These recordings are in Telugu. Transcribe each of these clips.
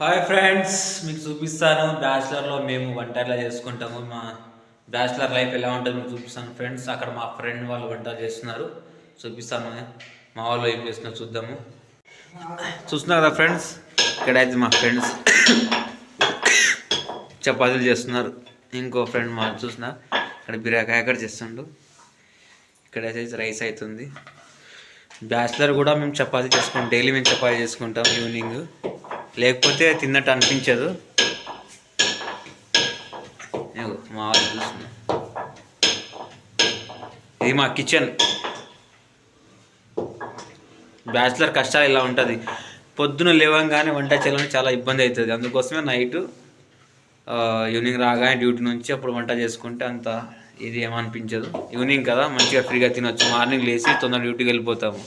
హాయ్ ఫ్రెండ్స్, మీకు చూపిస్తాను బ్యాచిలర్లో మేము వంట ఎలా చేసుకుంటాము. మా బ్యాచిలర్ లైఫ్ ఎలా ఉంటుందో మీకు చూపిస్తాను ఫ్రెండ్స్. అక్కడ మా ఫ్రెండ్ వాళ్ళు వంట చేస్తున్నారు, చూపిస్తాను. మా వాళ్ళు ఏం చేస్తున్నారు చూద్దాము. చూస్తున్నారు కదా ఫ్రెండ్స్, ఇక్కడైతే మా ఫ్రెండ్స్ చపాతీలు చేస్తున్నారు. ఇంకో ఫ్రెండ్ మా చూసిన ఇక్కడ బిర్యాకాయ అక్కడ చేస్తుండు. ఇక్కడైతే రైస్ అవుతుంది. బ్యాచిలర్ కూడా మేము చపాతీ చేసుకుంటాం, డైలీ మేము చపాతీ చేసుకుంటాం ఈవినింగ్, లేకపోతే తిన్నట్టు అనిపించదు. మా వాళ్ళు చూస్తున్నా, ఇది మా కిచెన్. బ్యాచిలర్ కష్టాలు ఇలా ఉంటుంది. పొద్దున లేవంగానే వంట చేయాలని చాలా ఇబ్బంది అవుతుంది. అందుకోసమే నైట్ ఈవినింగ్ రాగానే డ్యూటీ నుంచి అప్పుడు వంట చేసుకుంటే అంత ఇది ఏమనిపించదు. ఈవినింగ్ కదా మంచిగా ఫ్రీగా తినొచ్చు. మార్నింగ్ లేచి తొందర డ్యూటీకి వెళ్ళిపోతాము.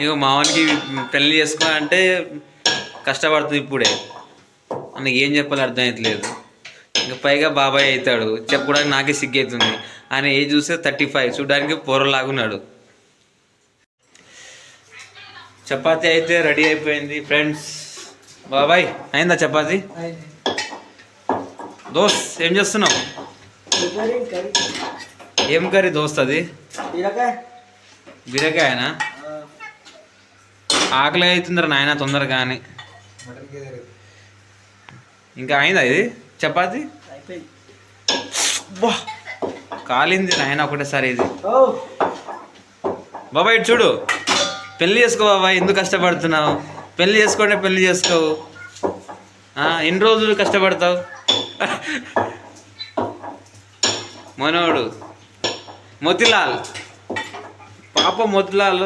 ఇక మా వానికి పెళ్ళి చేసుకోవాలంటే కష్టపడుతుంది ఇప్పుడే, అన్నకి ఏం చెప్పాలో అర్థమవుతలేదు. ఇంకా పైగా బాబాయ్ అవుతాడు, చెప్పుకోవడానికి నాకే సిగ్గవుతుంది. ఆయన ఏజ్ చూస్తే 35, చూడడానికి పొరలాగున్నాడు. చపాతీ అయితే రెడీ అయిపోయింది ఫ్రెండ్స్. బాబాయ్ అయిందా చపాతీ? దోస్త్ ఏం చేస్తున్నావు? ఏం కర్రీ దోస్త్? అది బీరకాయనా? ఆకలి అవుతుందిరా నాయన తొందరగా అని. ఇంకా అయిందా ఇది చపాతి? కాలింది నాయన ఒకటేసారి ఇది. బాబాయ్ ఇటు చూడు, పెళ్ళి చేసుకో బాబాయ్. ఎందుకు కష్టపడుతున్నావు? పెళ్ళి చేసుకోండి, పెళ్ళి చేసుకోవు. ఎన్ని రోజులు కష్టపడతావు? మనోడు మోతిలాల్, పాప మోతిలాల్